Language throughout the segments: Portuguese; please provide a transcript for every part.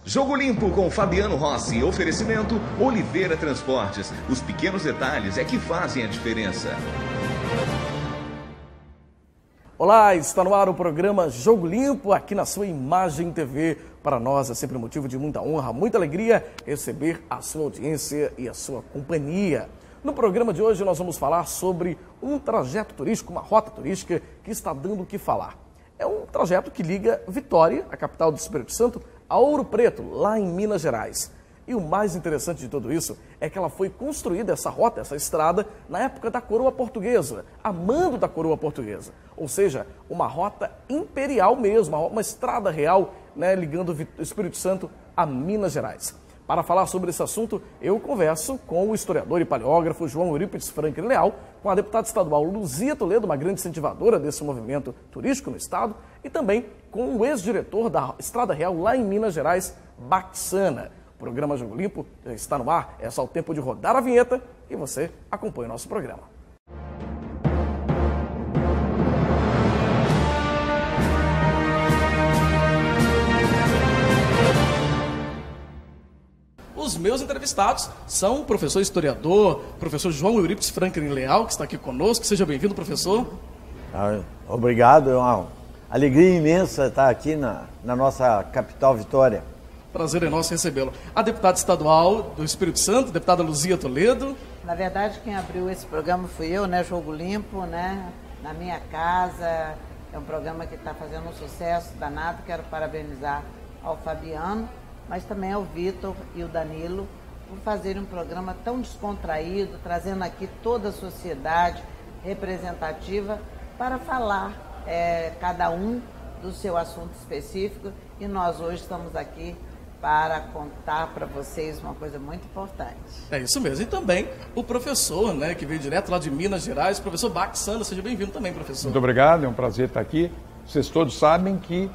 Jogo Limpo com Fabiano Rossi, oferecimento Oliveira Transportes. Os pequenos detalhes é que fazem a diferença. Olá, está no ar o programa Jogo Limpo, aqui na sua Imagem TV. Para nós é sempre motivo de muita honra, muita alegria receber a sua audiência e a sua companhia. No programa de hoje nós vamos falar sobre um trajeto turístico, uma rota turística que está dando o que falar. É um trajeto que liga Vitória, a capital do Espírito Santo, a Ouro Preto, lá em Minas Gerais. E o mais interessante de tudo isso é que ela foi construída, essa rota, essa estrada, na época da coroa portuguesa, a mando da coroa portuguesa. Ou seja, uma rota imperial mesmo, uma estrada real, né, ligando o Espírito Santo a Minas Gerais. Para falar sobre esse assunto, eu converso com o historiador e paleógrafo João Eurípides Franklin Leal, com a deputada estadual Luzia Toledo, uma grande incentivadora desse movimento turístico no estado, e também com o ex-diretor da Estrada Real lá em Minas Gerais, Baxana. O programa Jogo Limpo já está no ar, é só o tempo de rodar a vinheta e você acompanha o nosso programa. Os meus entrevistados são o professor historiador, professor João Eurípides Franklin Leal, que está aqui conosco. Seja bem-vindo, professor. Obrigado, é uma alegria imensa estar aqui na nossa capital, Vitória. Prazer é nosso recebê-lo. A deputada estadual do Espírito Santo, deputada Luzia Toledo. Na verdade, quem abriu esse programa fui eu, né? Jogo Limpo, né? Na minha casa. É um programa que está fazendo um sucesso danado. Quero parabenizar ao Fabiano, mas também ao Vitor e o Danilo por fazerem um programa tão descontraído, trazendo aqui toda a sociedade representativa para falar cada um do seu assunto específico. E nós hoje estamos aqui para contar para vocês uma coisa muito importante. É isso mesmo. E também o professor, né, que veio direto lá de Minas Gerais, professor Baxana. Seja bem-vindo também, professor. Muito obrigado, é um prazer estar aqui. Vocês todos sabem que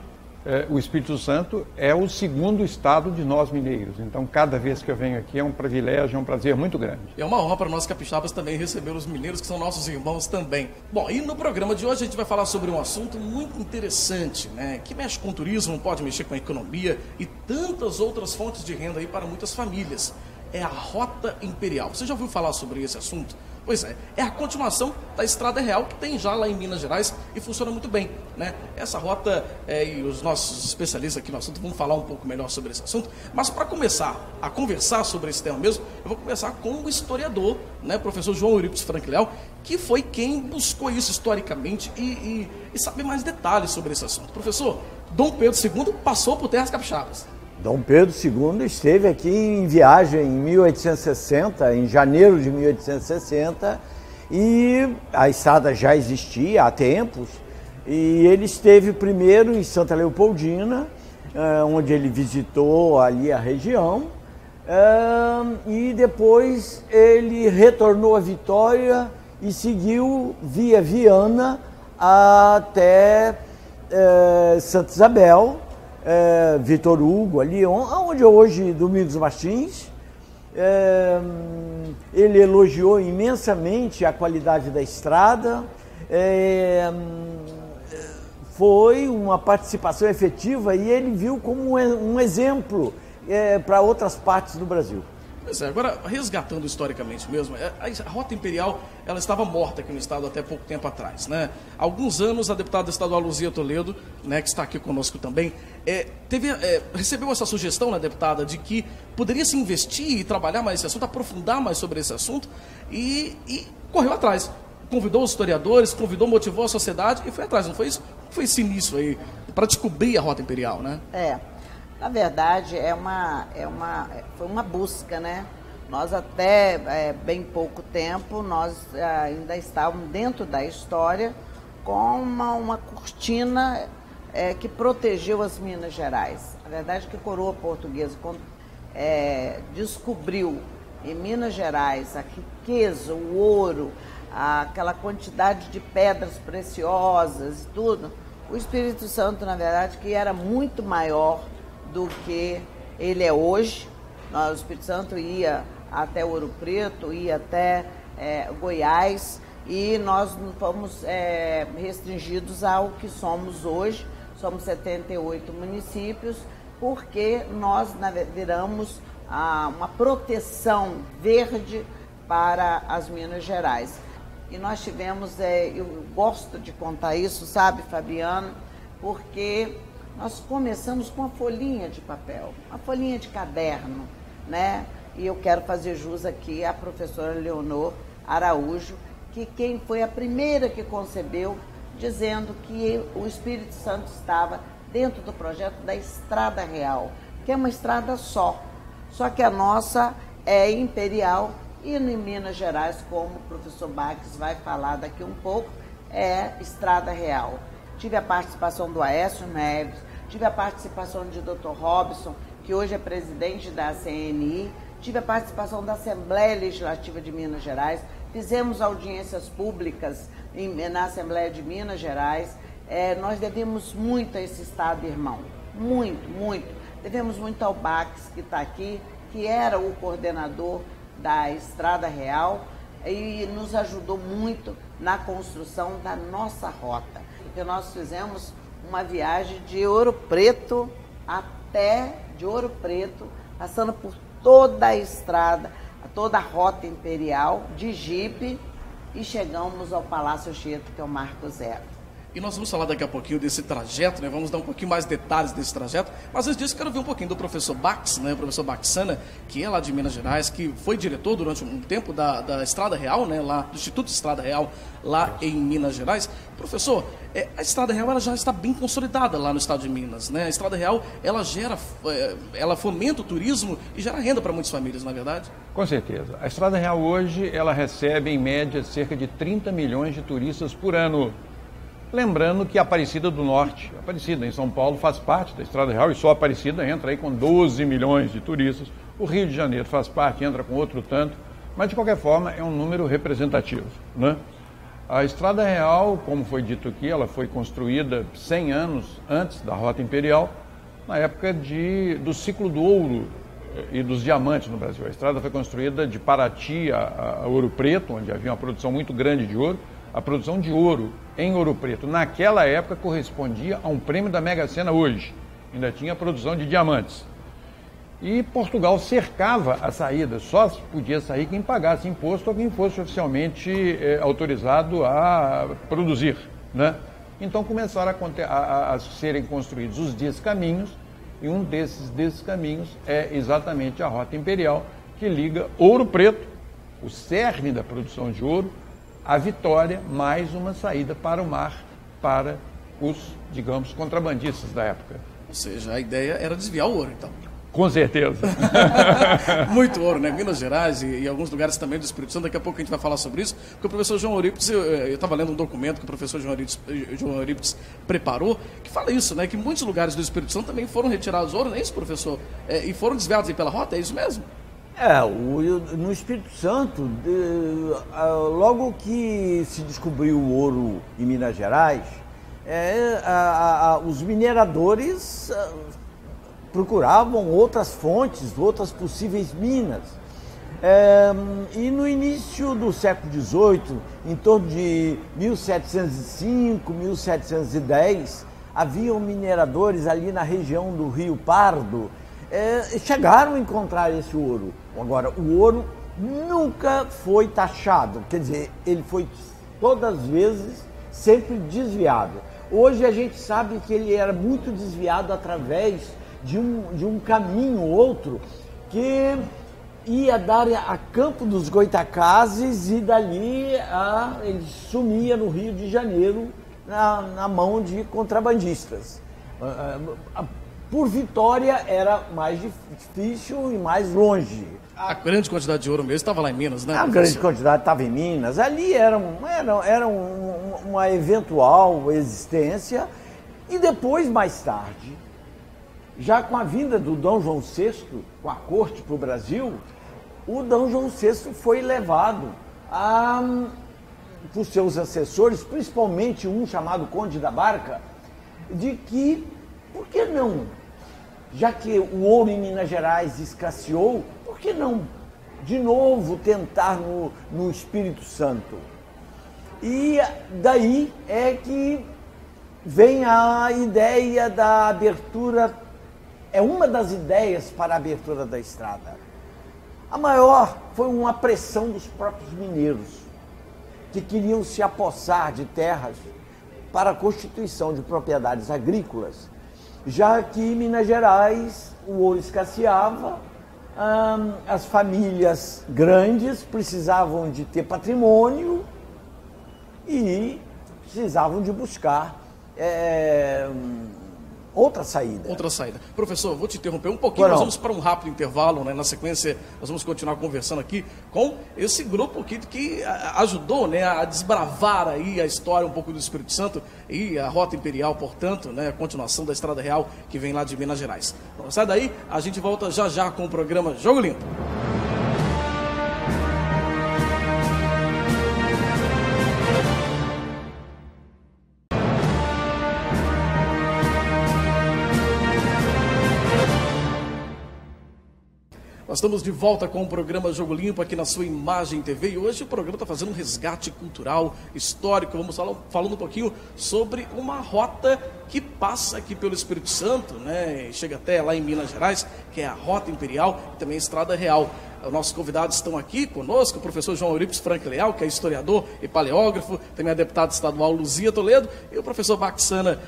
o Espírito Santo é o segundo estado de nós mineiros. Então, cada vez que eu venho aqui é um privilégio, é um prazer muito grande. É uma honra para nós capixabas também receber os mineiros, que são nossos irmãos também. Bom, e no programa de hoje a gente vai falar sobre um assunto muito interessante, né? Que mexe com o turismo, pode mexer com a economia e tantas outras fontes de renda aí para muitas famílias. É a Rota Imperial. Você já ouviu falar sobre esse assunto? Pois é a continuação da Estrada Real que tem já lá em Minas Gerais e funciona muito bem, né? Essa rota, e os nossos especialistas aqui no assunto vão falar um pouco melhor sobre esse assunto, mas para começar a conversar sobre esse tema mesmo, eu vou começar com o historiador, né, professor João Eurípides Franklin Leal, que foi quem buscou isso historicamente e sabe mais detalhes sobre esse assunto. Professor, Dom Pedro II passou por terras capixabas. Dom Pedro II esteve aqui em viagem em 1860, em janeiro de 1860, e a estrada já existia há tempos, e ele esteve primeiro em Santa Leopoldina, onde ele visitou ali a região, e depois ele retornou a Vitória e seguiu via Viana até Santa Isabel, Vitor Hugo, ali onde é hoje Domingos Martins. Ele elogiou imensamente a qualidade da estrada, foi uma participação efetiva e ele viu como um exemplo para outras partes do Brasil. Pois é, agora, resgatando historicamente mesmo, a Rota Imperial, ela estava morta aqui no estado até pouco tempo atrás, né? Há alguns anos, a deputada estadual Luzia Toledo, né, que está aqui conosco também, recebeu essa sugestão, né, deputada, de que poderia se investir e trabalhar mais esse assunto, aprofundar mais sobre esse assunto, e correu atrás. Convidou os historiadores, motivou a sociedade e foi atrás, não foi isso? Foi esse início aí, para descobrir a Rota Imperial, né? Na verdade, foi uma busca, né? Nós até bem pouco tempo, nós ainda estávamos dentro da história com uma cortina que protegeu as Minas Gerais. A verdade é que a coroa portuguesa, quando descobriu em Minas Gerais a riqueza, o ouro, aquela quantidade de pedras preciosas e tudo, o Espírito Santo, na verdade, que era muito maior do que ele é hoje. O Espírito Santo ia até Ouro Preto, ia até Goiás, e nós não fomos restringidos ao que somos hoje. Somos 78 municípios, porque nós viramos uma proteção verde para as Minas Gerais. E nós tivemos, eu gosto de contar isso, sabe, Fabiano, porque nós começamos com uma folhinha de papel, uma folhinha de caderno, né? E eu quero fazer jus aqui à professora Leonor Araújo, que quem foi a primeira que concebeu, dizendo que o Espírito Santo estava dentro do projeto da Estrada Real, que é uma estrada só que a nossa é imperial e em Minas Gerais, como o professor Bax vai falar daqui um pouco, é Estrada Real. Tive a participação do Aécio Neves, tive a participação de Dr. Robson, que hoje é presidente da CNI, tive a participação da Assembleia Legislativa de Minas Gerais, fizemos audiências públicas na Assembleia de Minas Gerais. Nós devemos muito a esse Estado irmão, muito, muito. Devemos muito ao Bax, que está aqui, que era o coordenador da Estrada Real e nos ajudou muito na construção da nossa rota. Porque nós fizemos uma viagem de Ouro Preto passando por toda a estrada, toda a rota imperial de jipe e chegamos ao Palácio Tietê, que é o Marco Zero. E nós vamos falar daqui a pouquinho desse trajeto, né? Vamos dar um pouquinho mais detalhes desse trajeto. Mas antes disso, quero ver um pouquinho do professor Bax, né? O professor Baxana, que é lá de Minas Gerais, que foi diretor durante um tempo da Estrada Real, né? Lá do Instituto Estrada Real, lá em Minas Gerais. Professor, a Estrada Real ela já está bem consolidada lá no estado de Minas, né? A Estrada Real ela fomenta o turismo e gera renda para muitas famílias, na verdade? Com certeza. A Estrada Real hoje ela recebe em média cerca de 30 milhões de turistas por ano. Lembrando que a Aparecida do Norte, Aparecida em São Paulo, faz parte da Estrada Real e só a Aparecida entra aí com 12 milhões de turistas. O Rio de Janeiro faz parte, entra com outro tanto, mas de qualquer forma é um número representativo, né? A Estrada Real, como foi dito aqui, ela foi construída 100 anos antes da Rota Imperial, na época do ciclo do ouro e dos diamantes no Brasil. A estrada foi construída de Paraty a Ouro Preto, onde havia uma produção muito grande de ouro. A produção de ouro em Ouro Preto, naquela época, correspondia a um prêmio da Mega Sena hoje. Ainda tinha a produção de diamantes. E Portugal cercava a saída, só podia sair quem pagasse imposto ou quem fosse oficialmente autorizado a produzir, né? Então começaram a serem construídos os descaminhos, e um desses descaminhos é exatamente a Rota Imperial, que liga Ouro Preto, o cerne da produção de ouro, a Vitória, mais uma saída para o mar, para os, digamos, contrabandistas da época. Ou seja, a ideia era desviar o ouro, então. Com certeza. Muito ouro, né? Minas Gerais e alguns lugares também do Espírito Santo. Daqui a pouco a gente vai falar sobre isso, porque o professor João Eurípides, eu estava lendo um documento que o professor João Eurípides preparou, que fala isso, né? Que muitos lugares do Espírito Santo também foram retirados ouro, não é isso, professor? E foram desviados aí pela rota, é isso mesmo? No Espírito Santo, logo que se descobriu o ouro em Minas Gerais, os mineradores procuravam outras fontes, outras possíveis minas. E no início do século XVIII, em torno de 1705, 1710, haviam mineradores ali na região do Rio Pardo, chegaram a encontrar esse ouro. Agora, o ouro nunca foi taxado, quer dizer, ele foi todas as vezes sempre desviado. Hoje a gente sabe que ele era muito desviado através de um caminho outro que ia dar a Campo dos Goitacazes e dali ele sumia no Rio de Janeiro na mão de contrabandistas. Por Vitória era mais difícil e mais longe. A grande quantidade de ouro mesmo estava lá em Minas, né? A grande quantidade estava em Minas. Ali era uma eventual existência. E depois, mais tarde, já com a vinda do Dom João VI, com a corte para o Brasil, o Dom João VI foi levado por seus assessores, principalmente um chamado Conde da Barca, de que, por que não, já que o ouro em Minas Gerais escasseou, por que não de novo tentar no Espírito Santo? E daí é que vem a ideia da abertura é uma das ideias para a abertura da estrada. A maior foi uma pressão dos próprios mineiros, que queriam se apossar de terras para a constituição de propriedades agrícolas, já que em Minas Gerais o ouro escasseava, as famílias grandes precisavam de ter patrimônio e precisavam de buscar outra saída. Outra saída. Professor, vou te interromper um pouquinho, nós vamos para um rápido intervalo, né? Na sequência, nós vamos continuar conversando aqui com esse grupo aqui que ajudou, né, a desbravar aí a história um pouco do Espírito Santo e a Rota Imperial, portanto, né, a continuação da Estrada Real que vem lá de Minas Gerais. Então, sai daí, a gente volta já já com o programa Jogo Limpo. Nós estamos de volta com o programa Jogo Limpo aqui na sua Imagem TV e hoje o programa está fazendo um resgate cultural, histórico. Vamos falando um pouquinho sobre uma rota que passa aqui pelo Espírito Santo, né? Chega até lá em Minas Gerais, que é a Rota Imperial e também a Estrada Real. Os nossos convidados estão aqui conosco, o professor João Eurípides Frank Leal, que é historiador e paleógrafo, também a deputada estadual Luzia Toledo, e o professor Baxana,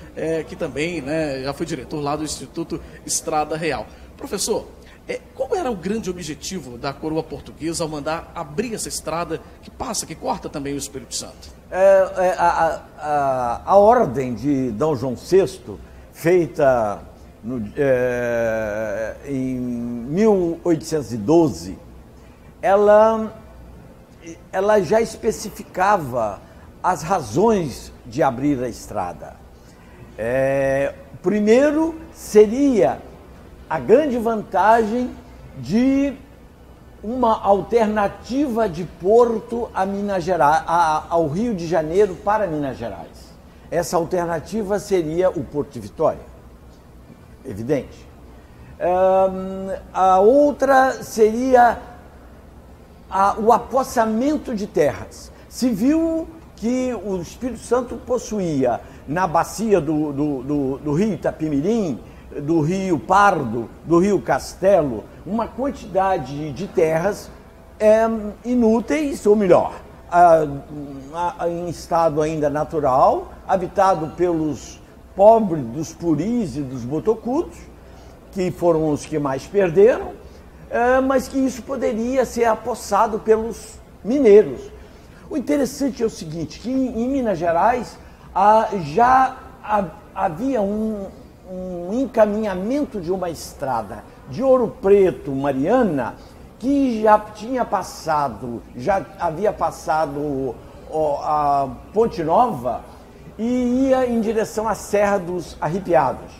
que também, né, já foi diretor lá do Instituto Estrada Real. Professor, qual era o grande objetivo da coroa portuguesa ao mandar abrir essa estrada que passa, que corta também o Espírito Santo? A ordem de D. João VI, feita em 1812, ela já especificava as razões de abrir a estrada. Primeiro seria a grande vantagem de uma alternativa de Porto a Minas Gerais, ao Rio de Janeiro para Minas Gerais. Essa alternativa seria o Porto de Vitória, evidente. A outra seria o apossamento de terras. Se viu que o Espírito Santo possuía na bacia do Rio Itapimirim, do Rio Pardo, do Rio Castelo, uma quantidade de terras inúteis, ou melhor, em estado ainda natural, habitado pelos pobres dos puris e dos botocudos, que foram os que mais perderam, mas que isso poderia ser apossado pelos mineiros. O interessante é o seguinte, que em Minas Gerais já havia um encaminhamento de uma estrada de Ouro Preto, Mariana, que já havia passado a Ponte Nova e ia em direção à Serra dos Arrepiados.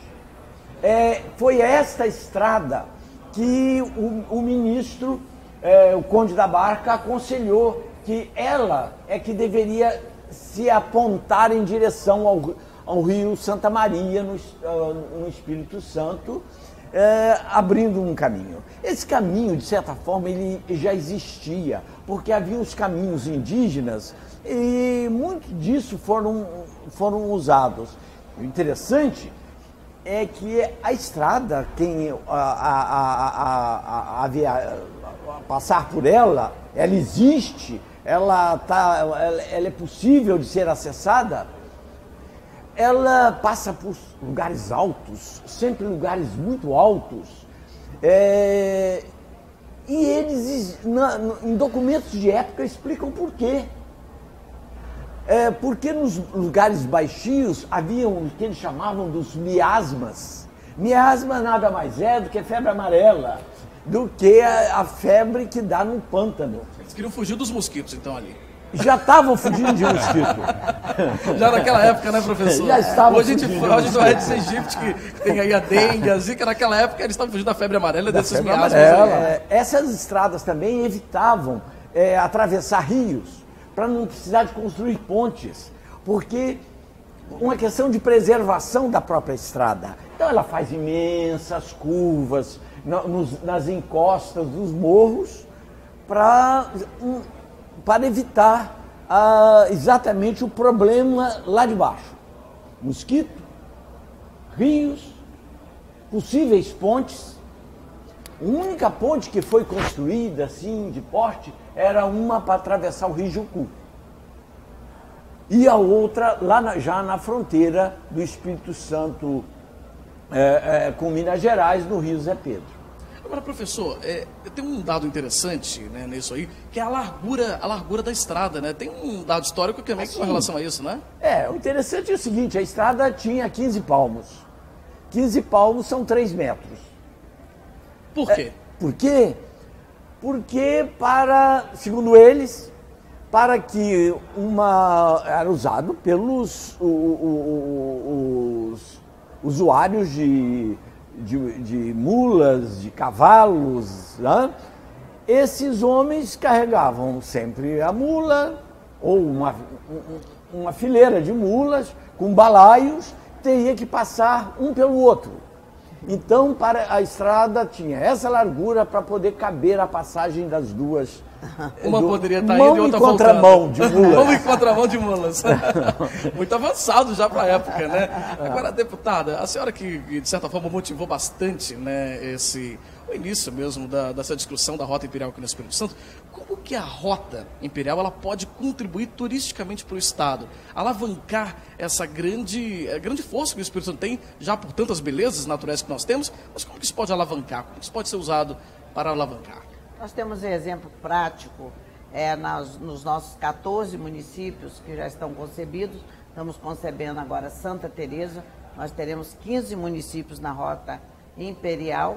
Foi esta estrada que o ministro, o Conde da Barca, aconselhou que ela é que deveria se apontar em direção ao Rio Santa Maria, no Espírito Santo, abrindo um caminho. Esse caminho, de certa forma, ele já existia, porque havia os caminhos indígenas e muito disso foram usados. O interessante é que a estrada, passar por ela existe, ela é possível de ser acessada. Ela passa por lugares altos, sempre lugares muito altos, e eles, em documentos de época, explicam por quê. Porque nos lugares baixios haviam o que eles chamavam dos miasmas. Miasma nada mais é do que febre amarela, do que a febre que dá no pântano. Eles queriam fugir dos mosquitos, então, ali. Já estavam fugindo de mosquito. Já naquela época, né, professor? Já estavam Hoje a gente do Aedes aegypti, que tem aí a dengue, a zika. Naquela época eles estavam fugindo da febre amarela, desses miasmas. Essas estradas também evitavam atravessar rios, para não precisar de construir pontes, porque uma questão de preservação da própria estrada. Então ela faz imensas curvas nas encostas dos morros para evitar exatamente o problema lá de baixo. Mosquito, rios possíveis pontes. A única ponte que foi construída, assim, de porte, era uma para atravessar o Rio Jucu. E a outra lá já na fronteira do Espírito Santo com Minas Gerais, no Rio Zé Pedro. Agora, professor, tem um dado interessante, né, nisso aí, que é a largura da estrada, né? Tem um dado histórico também com relação a isso, né? O interessante é o seguinte, a estrada tinha 15 palmos. 15 palmos são 3 metros. Por quê? Por quê? Porque segundo eles, para que era usado pelos usuários de mulas, de cavalos, né? Esses homens carregavam sempre a mula ou uma fileira de mulas com balaios, teria que passar um pelo outro. Então, para a estrada tinha essa largura para poder caber a passagem das duas. Uma poderia estar indo e outra voltando. Contramão de mulas. Mão em contramão de mulas. Muito avançado já para a época, né? Agora, deputada, a senhora que de certa forma motivou bastante, né, o início mesmo dessa discussão da Rota Imperial aqui no Espírito Santo, como que a Rota Imperial ela pode contribuir turisticamente para o Estado, alavancar essa grande força que o Espírito Santo tem, já por tantas belezas naturais que nós temos, mas como que isso pode alavancar? Como que isso pode ser usado para alavancar? Nós temos um exemplo prático nos nossos 14 municípios que já estão concebidos. Estamos concebendo agora Santa Teresa. Nós teremos 15 municípios na Rota Imperial.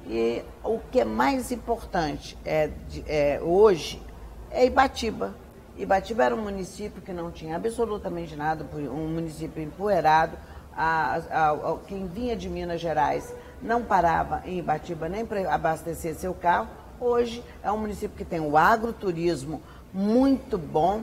E o que é mais importante hoje é Ibatiba. Ibatiba era um município que não tinha absolutamente nada, um município empoeirado. Quem vinha de Minas Gerais não parava em Ibatiba nem para abastecer seu carro. Hoje é um município que tem o agroturismo muito bom,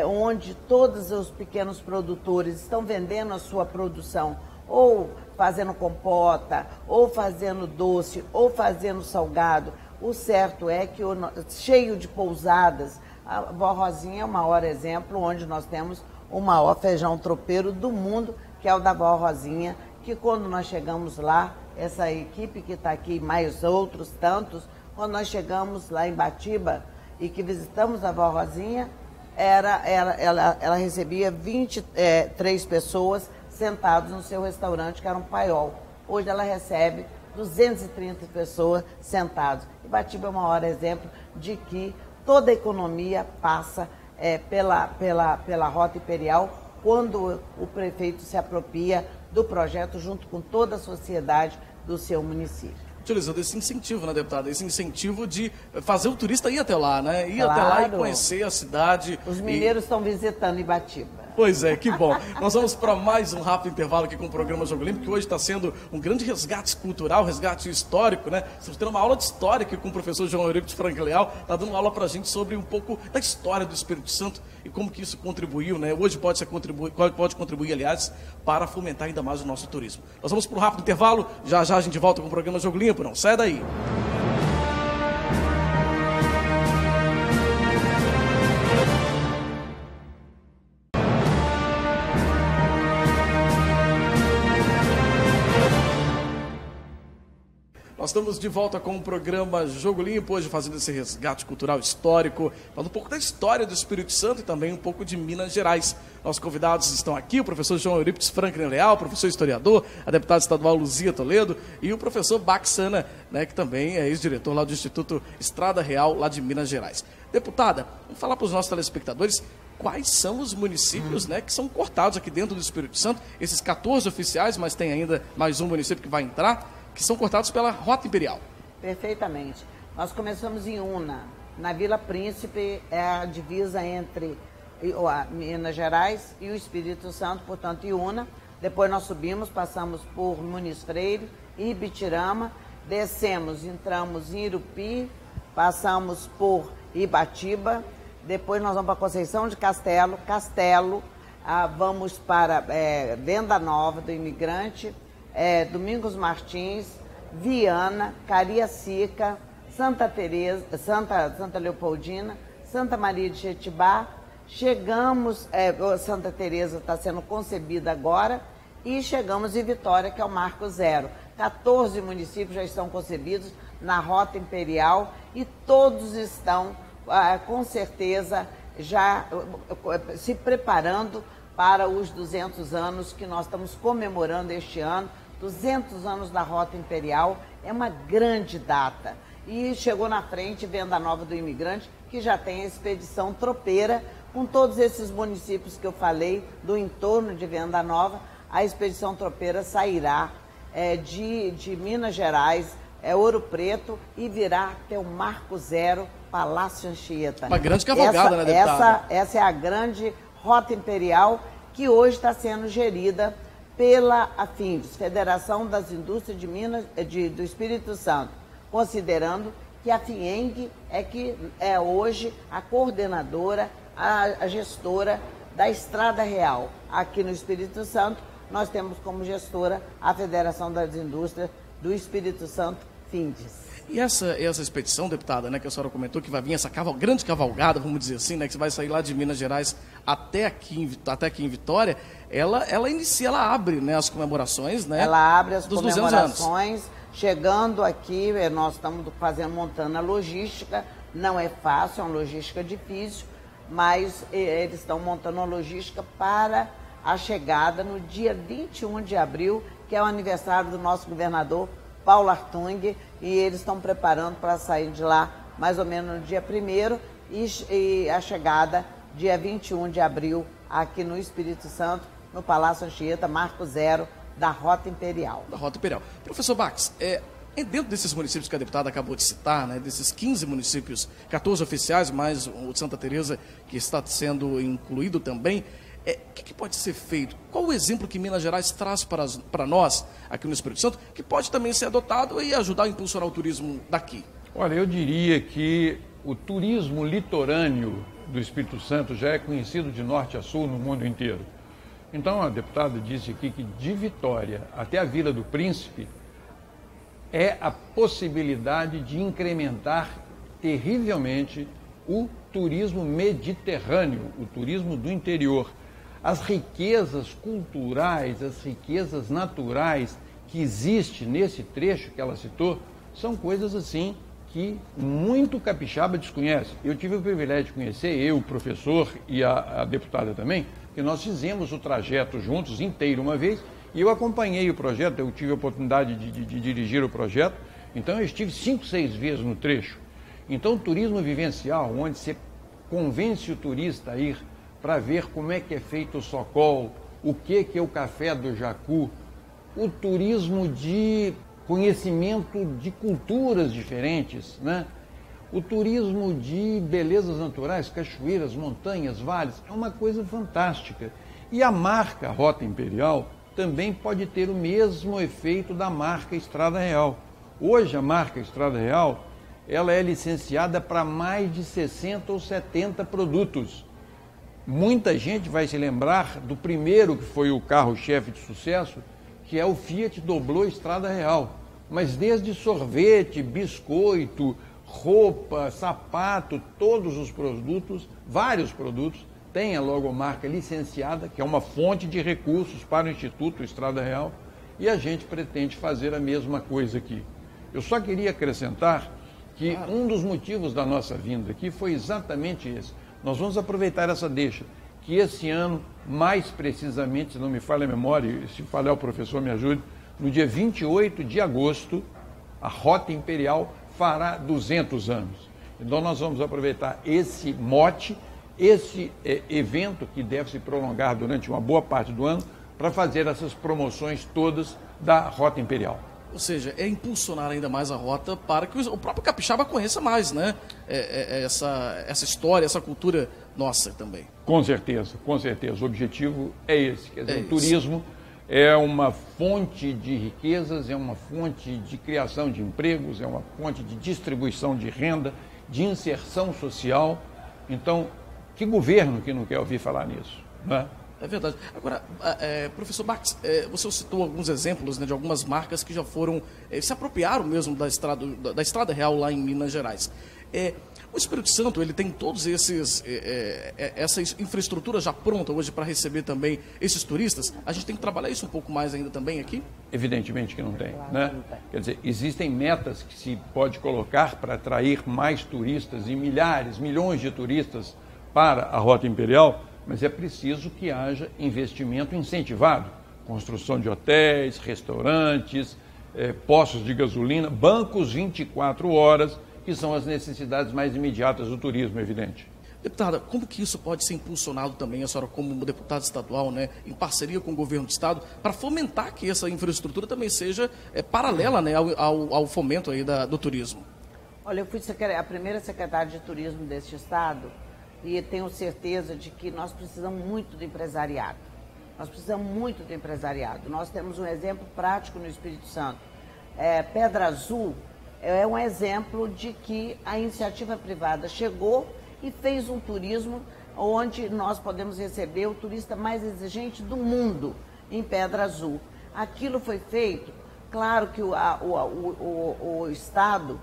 onde todos os pequenos produtores estão vendendo a sua produção, ou fazendo compota, ou fazendo doce, ou fazendo salgado. O certo é que, cheio de pousadas, a Vó Rosinha é o maior exemplo, onde nós temos o maior feijão tropeiro do mundo, que é o da Vó Rosinha, que quando nós chegamos lá, essa equipe que está aqui, mais outros tantos, quando nós chegamos lá em Ibatiba e que visitamos a Vó Rosinha, ela recebia 23 pessoas sentados no seu restaurante, que era um paiol. Hoje ela recebe 230 pessoas sentadas. Ibatiba é o maior exemplo de que toda a economia passa pela Rota Imperial quando o prefeito se apropria do projeto junto com toda a sociedade do seu município. Utilizando esse incentivo, né, deputada? Esse incentivo de fazer o turista ir até lá, né? Ir Claro. até lá e conhecer a cidade. Os mineiros estão visitando Ibatiba. Pois é, que bom. Nós vamos para mais um rápido intervalo aqui com o programa Jogo Limpo, que hoje está sendo um grande resgate cultural, resgate histórico, né? Estamos tendo uma aula de história aqui com o professor João Eurípides Franco Leal, está dando uma aula para a gente sobre um pouco da história do Espírito Santo e como que isso contribuiu, né? Hoje pode contribuir, aliás, para fomentar ainda mais o nosso turismo. Nós vamos para um rápido intervalo, já a gente volta com o programa Jogo Limpo, não sai daí. Nós estamos de volta com o programa Jogo Limpo, hoje fazendo esse resgate cultural histórico, falando um pouco da história do Espírito Santo e também um pouco de Minas Gerais. Nossos convidados estão aqui, o professor João Eurípides Franklin Leal, professor historiador, a deputada estadual Luzia Toledo e o professor Baxana, né, que também é ex-diretor lá do Instituto Estrada Real, lá de Minas Gerais. Deputada, vamos falar para os nossos telespectadores quais são os municípios, né, que são cortados aqui dentro do Espírito Santo, esses 14 oficiais, mas tem ainda mais um município que vai entrar, que são cortados pela Rota Imperial. Perfeitamente. Nós começamos em Una. Na Vila Príncipe é a divisa entre Minas Gerais e o Espírito Santo, portanto, Iuna. Depois nós subimos, passamos por Muniz Freire, Ibitirama, descemos, entramos em Irupi, passamos por Ibatiba, depois nós vamos para Conceição de Castelo, vamos para Venda Nova do Imigrante, Domingos Martins, Viana, Cariacica, Santa Teresa, Santa Leopoldina, Santa Maria de Jetibá, chegamos, Santa Teresa está sendo concebida agora, e chegamos em Vitória, que é o Marco Zero. 14 municípios já estão concebidos na Rota Imperial e todos estão, com certeza, já se preparando para os 200 anos que nós estamos comemorando este ano. 200 anos da Rota Imperial é uma grande data. E chegou na frente Venda Nova do Imigrante, que já tem a expedição tropeira, com todos esses municípios que eu falei, do entorno de Venda Nova. A expedição tropeira sairá de Minas Gerais, Ouro Preto, e virá até o Marco Zero, Palácio Anchieta. Uma grande cavalgada, né, deputada? Essa é a grande Rota Imperial, que hoje está sendo gerida pela AFINDES, Federação das Indústrias de Minas, do Espírito Santo, considerando que a FIENG é que é hoje a coordenadora, a gestora da Estrada Real. Aqui no Espírito Santo, nós temos como gestora a Federação das Indústrias do Espírito Santo, FINDES. E essa expedição, deputada, né, que a senhora comentou, que vai vir essa grande cavalgada, vamos dizer assim, né, que vai sair lá de Minas Gerais até aqui em Vitória, ela abre, né, as comemorações, né? Ela abre as dos comemorações, chegando aqui, nós estamos montando a logística, não é fácil, é uma logística difícil, mas eles estão montando a logística para a chegada no dia 21 de abril, que é o aniversário do nosso governador Paulo Artung, e eles estão preparando para sair de lá mais ou menos no dia 1º e a chegada dia 21 de abril aqui no Espírito Santo, no Palácio Anchieta, Marco Zero da Rota Imperial. Da Rota Imperial. Professor Bax, dentro desses municípios que a deputada acabou de citar, né, desses 15 municípios, 14 oficiais, mais o de Santa Teresa, que está sendo incluído também, o que pode ser feito? Qual o exemplo que Minas Gerais traz para nós, aqui no Espírito Santo, que pode também ser adotado e ajudar a impulsionar o turismo daqui? Olha, eu diria que o turismo litorâneo do Espírito Santo já é conhecido de norte a sul no mundo inteiro. Então, a deputada disse aqui que de Vitória até a Vila do Príncipe é a possibilidade de incrementar terrivelmente o turismo mediterrâneo, o turismo do interior. As riquezas culturais, as riquezas naturais que existem nesse trecho que ela citou, são coisas assim que muito capixaba desconhece. Eu tive o privilégio de conhecer, eu, o professor e a deputada também, que nós fizemos o trajeto juntos inteiro uma vez, e eu acompanhei o projeto, eu tive a oportunidade de dirigir o projeto, então eu estive 5, 6 vezes no trecho. Então, o turismo vivencial, onde você convence o turista a ir para ver como é que é feito o socol, o que é o café do Jacu, o turismo de conhecimento de culturas diferentes, né? O turismo de belezas naturais, cachoeiras, montanhas, vales, é uma coisa fantástica. E a marca Rota Imperial também pode ter o mesmo efeito da marca Estrada Real. Hoje a marca Estrada Real, ela é licenciada para mais de 60 ou 70 produtos. Muita gente vai se lembrar do primeiro que foi o carro-chefe de sucesso, que é o Fiat Doblô Estrada Real. Mas desde sorvete, biscoito, roupa, sapato, todos os produtos, vários produtos, tem a logomarca licenciada, que é uma fonte de recursos para o Instituto Estrada Real, e a gente pretende fazer a mesma coisa aqui. Eu só queria acrescentar que um dos motivos da nossa vinda aqui foi exatamente esse. Nós vamos aproveitar essa deixa, que esse ano, mais precisamente, se não me falha a memória, se falhar o professor me ajude, no dia 28 de agosto, a Rota Imperial fará 200 anos. Então nós vamos aproveitar esse mote, esse evento que deve se prolongar durante uma boa parte do ano, para fazer essas promoções todas da Rota Imperial. Ou seja, é impulsionar ainda mais a rota para que o próprio capixaba conheça mais, né? Essa história, essa cultura nossa também. Com certeza, com certeza. O objetivo é esse. Quer dizer, o turismo é uma fonte de riquezas, é uma fonte de criação de empregos, é uma fonte de distribuição de renda, de inserção social. Então, que governo que não quer ouvir falar nisso, né? É verdade. Agora, professor Bax, você citou alguns exemplos, né, de algumas marcas que já foram, se apropriaram mesmo da Estrada Real lá em Minas Gerais. O Espírito Santo, ele tem todos essa infraestrutura já pronta hoje para receber também esses turistas? A gente tem que trabalhar isso um pouco mais ainda também aqui? Evidentemente que não tem, né? Quer dizer, existem metas que se pode colocar para atrair mais turistas e milhões de turistas para a Rota Imperial, mas é preciso que haja investimento incentivado. Construção de hotéis, restaurantes, postos de gasolina, bancos 24 horas, que são as necessidades mais imediatas do turismo, evidente. Deputada, como que isso pode ser impulsionado também, a senhora como deputada estadual, né, em parceria com o governo do estado, para fomentar que essa infraestrutura também seja paralela, né, ao fomento aí do turismo? Olha, eu fui a primeira secretária de turismo deste estado e tenho certeza de que nós precisamos muito do empresariado. Nós precisamos muito do empresariado. Nós temos um exemplo prático no Espírito Santo. Pedra Azul é um exemplo de que a iniciativa privada chegou e fez um turismo onde nós podemos receber o turista mais exigente do mundo em Pedra Azul. Aquilo foi feito, claro que o Estado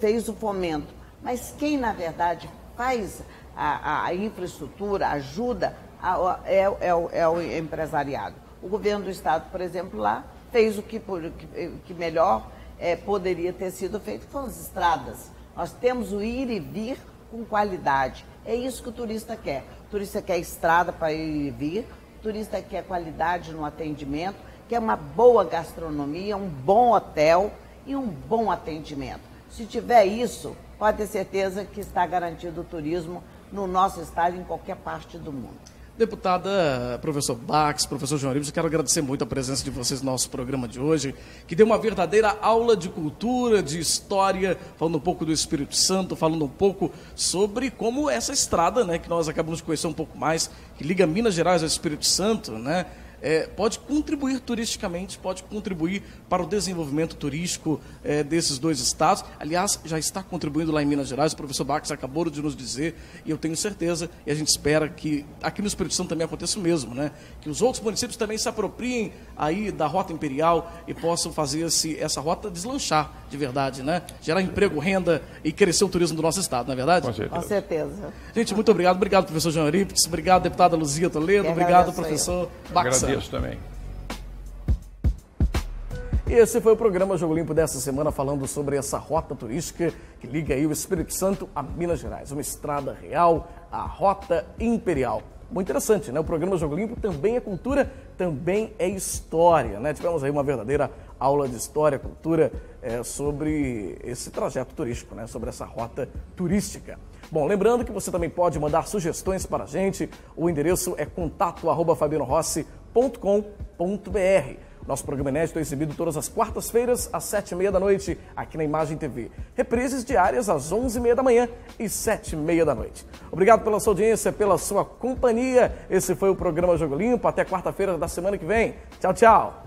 fez o fomento, mas quem na verdade faz a infraestrutura, ajuda, é o empresariado. O governo do Estado, por exemplo, lá fez o que melhor poderia ter sido feito, que foram as estradas. Nós temos o ir e vir com qualidade. É isso que o turista quer. O turista quer estrada para ir e vir, o turista quer qualidade no atendimento, quer uma boa gastronomia, um bom hotel e um bom atendimento. Se tiver isso, pode ter certeza que está garantido o turismo no nosso estado e em qualquer parte do mundo. Deputada, professor Bax, professor João Eurípides, eu quero agradecer muito a presença de vocês no nosso programa de hoje, que deu uma verdadeira aula de cultura, de história, falando um pouco do Espírito Santo, falando um pouco sobre como essa estrada, né, que nós acabamos de conhecer um pouco mais, que liga Minas Gerais ao Espírito Santo, né, pode contribuir turisticamente, pode contribuir para o desenvolvimento turístico desses dois estados. Aliás, já está contribuindo lá em Minas Gerais, o professor Bax acabou de nos dizer, e eu tenho certeza, e a gente espera que aqui no Espírito Santo também aconteça o mesmo, né? Que os outros municípios também se apropriem aí da Rota Imperial e possam fazer essa rota deslanchar de verdade, né? Gerar emprego, renda e crescer o turismo do nosso estado, não é verdade? Com certeza. Gente, muito obrigado. Obrigado, professor João Eurípides. Obrigado, deputada Luzia Toledo. Obrigado, professor Bax. Agradeço também. Esse foi o programa Jogo Limpo dessa semana, falando sobre essa rota turística que liga aí o Espírito Santo a Minas Gerais. Uma estrada real, a Rota Imperial. Muito interessante, né? O programa Jogo Limpo também é cultura, também é história, né? Tivemos aí uma verdadeira aula de história, cultura, sobre esse trajeto turístico, né? Sobre essa rota turística. Bom, lembrando que você também pode mandar sugestões para a gente. O endereço é contato@fabianorossi.com.br. Nosso programa inédito é exibido todas as quartas-feiras, às 7h30 da noite, aqui na Imagem TV. Reprises diárias às 11h30 da manhã e 7h30 da noite. Obrigado pela sua audiência, pela sua companhia. Esse foi o programa Jogo Limpo. Até quarta-feira da semana que vem. Tchau, tchau.